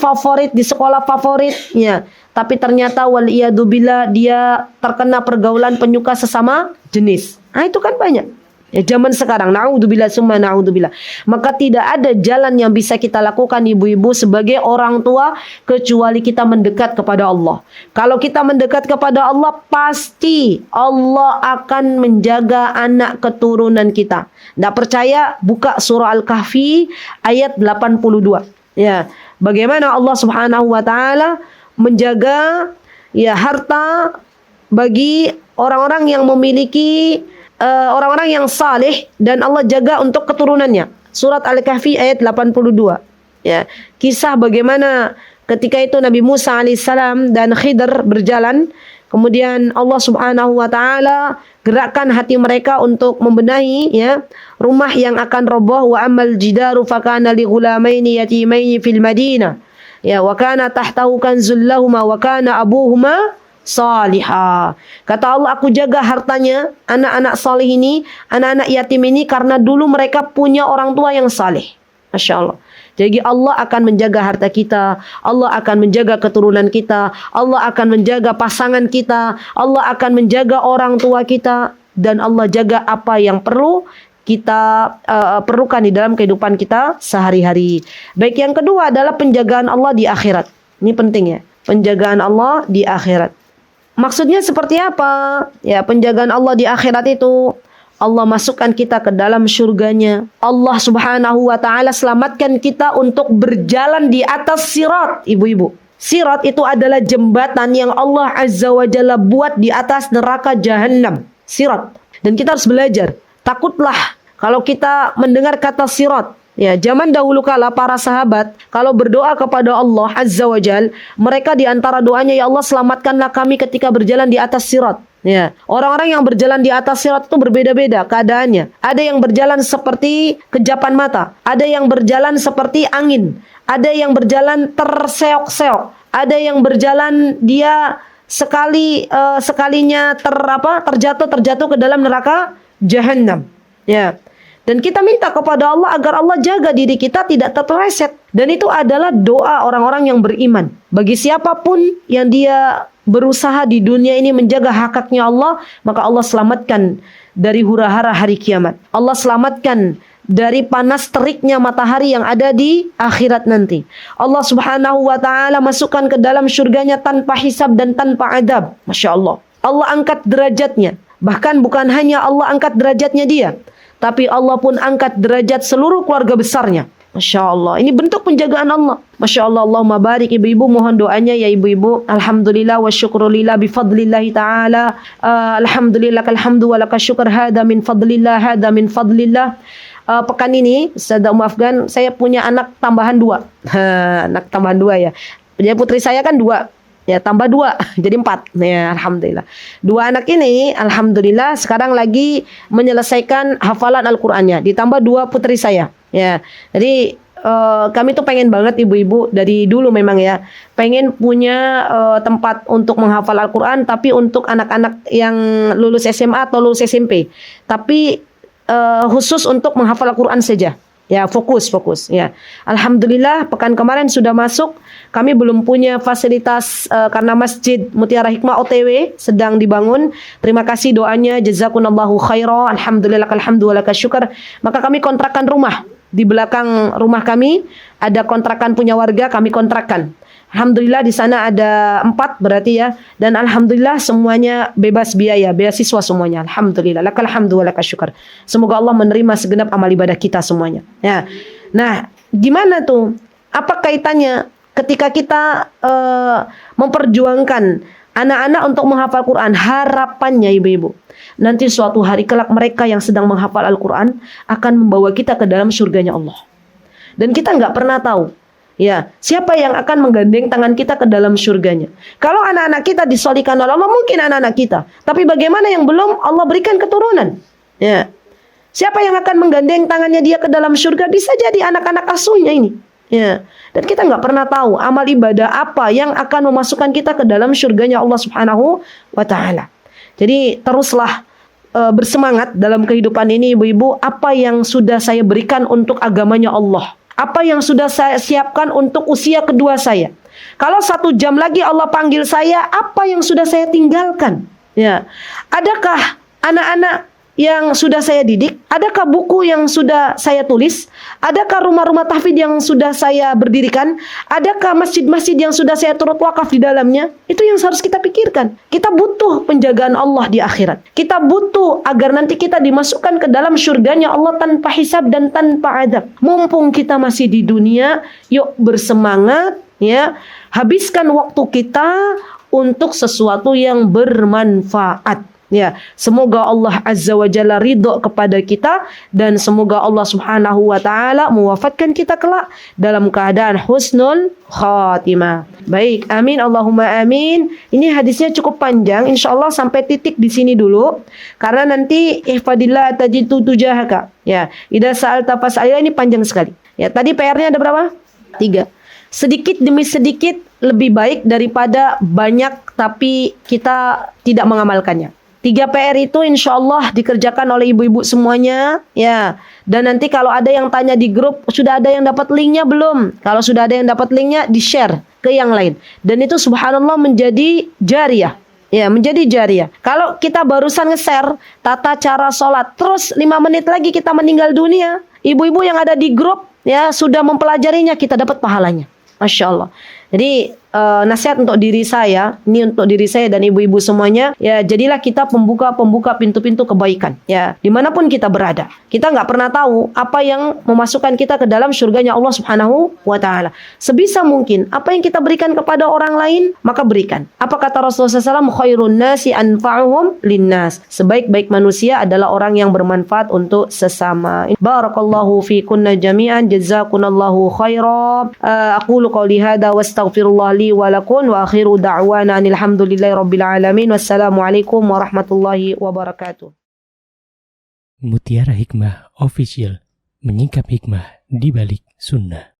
C: sekolah favorit. Ya, tapi ternyata waliyadzubillah dia terkena pergaulan penyuka sesama jenis. Itu kan banyak. Ya, zaman sekarang, naudzubillah summa naudzubillah. Maka tidak ada jalan yang bisa kita lakukan ibu-ibu sebagai orang tua kecuali kita mendekat kepada Allah. Kalau kita mendekat kepada Allah, pasti Allah akan menjaga anak keturunan kita. Tidak percaya? Buka surah Al-Kahfi ayat 82. Ya, bagaimana Allah Subhanahu wa taala menjaga ya harta bagi orang-orang yang memiliki orang-orang yang saleh dan Allah jaga untuk keturunannya. Surat Al-Kahfi ayat 82. Ya, kisah bagaimana ketika itu Nabi Musa alaihissalam dan Khidr berjalan, Kemudian Allah Subhanahu wa taala gerakkan hati mereka untuk membenahi ya rumah yang akan roboh. Wa amal jidaru fakana li ghulamaini yatimaini fil Madinah. Ya, wa kana tahtahu kanzul lahuma wa kana abuhuma salihah. Kata Allah, aku jaga hartanya anak-anak saleh ini, anak-anak yatim ini karena dulu mereka punya orang tua yang saleh. Masya Allah. Jadi Allah akan menjaga harta kita, Allah akan menjaga keturunan kita, Allah akan menjaga pasangan kita, Allah akan menjaga orang tua kita, dan Allah jaga apa yang perlu kita perlukan di dalam kehidupan kita sehari-hari. Baik, yang kedua adalah penjagaan Allah di akhirat. Ini penting ya, penjagaan Allah di akhirat. Maksudnya seperti apa? Ya, penjagaan Allah di akhirat itu Allah masukkan kita ke dalam surganya. Allah Subhanahu wa taala selamatkan kita untuk berjalan di atas sirat, ibu-ibu. Sirat itu adalah jembatan yang Allah Azza wa Jalla buat di atas neraka Jahannam. Sirat. Dan kita harus belajar. Takutlah kalau kita mendengar kata sirat. Ya, zaman dahulu kala para sahabat kalau berdoa kepada Allah Azza wa Jalla, mereka di antara doanya, ya Allah selamatkanlah kami ketika berjalan di atas sirat. Ya, orang-orang yang berjalan di atas sirat itu berbeda-beda keadaannya. Ada yang berjalan seperti kejapan mata, ada yang berjalan seperti angin, ada yang berjalan terseok-seok, ada yang berjalan dia sekalinya terjatuh ke dalam neraka Jahannam. Ya. Dan kita minta kepada Allah agar Allah jaga diri kita tidak terpeleset. Dan itu adalah doa orang-orang yang beriman. Bagi siapapun yang dia berusaha di dunia ini menjaga hak-haknya Allah, maka Allah selamatkan dari hura-hara hari kiamat. Allah selamatkan dari panas teriknya matahari yang ada di akhirat nanti. Allah Subhanahu wa taala masukkan ke dalam surganya tanpa hisab dan tanpa adab. Masya Allah. Allah angkat derajatnya. Bahkan bukan hanya Allah angkat derajatnya dia, tapi Allah pun angkat derajat seluruh keluarga besarnya. Masya Allah. Ini bentuk penjagaan Allah. Masya Allah. Allahumma barik. Ibu-ibu mohon doanya ya ibu-ibu. Alhamdulillah wa syukrulillah bifadlillahi ta'ala. Alhamdulillah kalhamdu wa laka syukur. Hada min fadlillah. Hada min fadlillah. Pekan ini, Ustazah Afgan, saya punya anak tambahan 2. Anak tambahan 2 ya. Jadi putri saya kan 2. Ya, tambah 2, jadi 4. Ya, alhamdulillah. 2 anak ini, alhamdulillah, sekarang lagi menyelesaikan hafalan Al-Qur'annya. Ditambah 2 putri saya. Ya, jadi kami tuh pengen banget ibu-ibu dari dulu memang ya, pengen punya tempat untuk menghafal Al-Qur'an, tapi untuk anak-anak yang lulus SMA atau lulus SMP. Tapi khusus untuk menghafal Al-Qur'an saja. Ya, fokus ya. Alhamdulillah pekan kemarin sudah masuk. Kami belum punya fasilitas karena Masjid Mutiara Hikmah OTW sedang dibangun. Terima kasih doanya, jazakunallahu khaira. Alhamdulillah kalhamdu wa laka syukur. Maka kami kontrakan rumah. Di belakang rumah kami ada kontrakan punya warga, kami kontrakkan. Alhamdulillah di sana ada 4 berarti ya. Dan alhamdulillah semuanya bebas biaya, beasiswa semuanya. Alhamdulillah. Lakal hamdu wa lakal syukur. Semoga Allah menerima segenap amal ibadah kita semuanya. Ya. Nah, gimana tuh? Apa kaitannya ketika kita memperjuangkan anak-anak untuk menghafal Quran? Harapannya ibu-ibu, nanti suatu hari kelak mereka yang sedang menghafal Al-Quran akan membawa kita ke dalam surganya Allah. Dan kita nggak pernah tahu ya, siapa yang akan menggandeng tangan kita ke dalam surganya. Kalau anak-anak kita disolikan oleh Allah, mungkin anak-anak kita. Tapi bagaimana yang belum Allah berikan keturunan? Ya, siapa yang akan menggandeng tangannya dia ke dalam surga? Bisa jadi anak-anak asuhnya ini. Ya, dan kita nggak pernah tahu amal ibadah apa yang akan memasukkan kita ke dalam surganya Allah Subhanahu wa Ta'ala. Jadi teruslah bersemangat dalam kehidupan ini, ibu-ibu. Apa yang sudah saya berikan untuk agamanya Allah? Apa yang sudah saya siapkan untuk usia kedua saya? Kalau 1 jam lagi Allah panggil saya, apa yang sudah saya tinggalkan? Ya, adakah anak-anak yang sudah saya didik? Adakah buku yang sudah saya tulis? Adakah rumah-rumah tahfidz yang sudah saya berdirikan? Adakah masjid-masjid yang sudah saya turut wakaf di dalamnya? Itu yang harus kita pikirkan. Kita butuh penjagaan Allah di akhirat. Kita butuh agar nanti kita dimasukkan ke dalam surganya Allah tanpa hisab dan tanpa adab. Mumpung kita masih di dunia, yuk bersemangat ya. Habiskan waktu kita untuk sesuatu yang bermanfaat. Ya, semoga Allah Azza wa Jalla ridho kepada kita dan semoga Allah Subhanahu wa taala mewafatkan kita kelak dalam keadaan husnul khatimah. Baik, amin Allahumma amin. Ini hadisnya cukup panjang, insyaallah sampai titik di sini dulu karena nanti ihfadillah tajidu tujahaka. Ya, idza sa'alta fas'al, ini panjang sekali. Ya, tadi PR-nya ada berapa? 3. Sedikit demi sedikit lebih baik daripada banyak tapi kita tidak mengamalkannya. 3 PR itu insya Allah dikerjakan oleh ibu-ibu semuanya, ya. Dan nanti kalau ada yang tanya di grup, sudah ada yang dapat linknya belum? Kalau sudah ada yang dapat linknya, di-share ke yang lain. Dan itu subhanallah menjadi jariyah. Ya, menjadi jariyah. Kalau kita barusan nge-share tata cara sholat, terus 5 menit lagi kita meninggal dunia, ibu-ibu yang ada di grup, ya, sudah mempelajarinya, kita dapat pahalanya. Masya Allah. Jadi nasihat untuk diri saya, ini untuk diri saya dan ibu-ibu semuanya, ya jadilah kita pembuka pintu-pintu kebaikan, ya dimanapun kita berada. Kita nggak pernah tahu apa yang memasukkan kita ke dalam surganya Allah Subhanahu wa Ta'ala. Sebisa mungkin apa yang kita berikan kepada orang lain, maka berikan. Apa kata Rasulullah SAW? Khairun nasi anfa'uhum linnas. Sebaik-baik manusia adalah orang yang bermanfaat untuk sesama. Barakallahu fi kunna jami'an, jazakunallahu khairan. Aqulu qawli hadha wa astaghfirullah li wa lakum wa akhiru da'wana alhamdulillahi rabbil alamin. Wassalamualaikum warahmatullahi wabarakatuh.
A: Mutiara Hikmah Official, menyingkap hikmah di balik sunnah.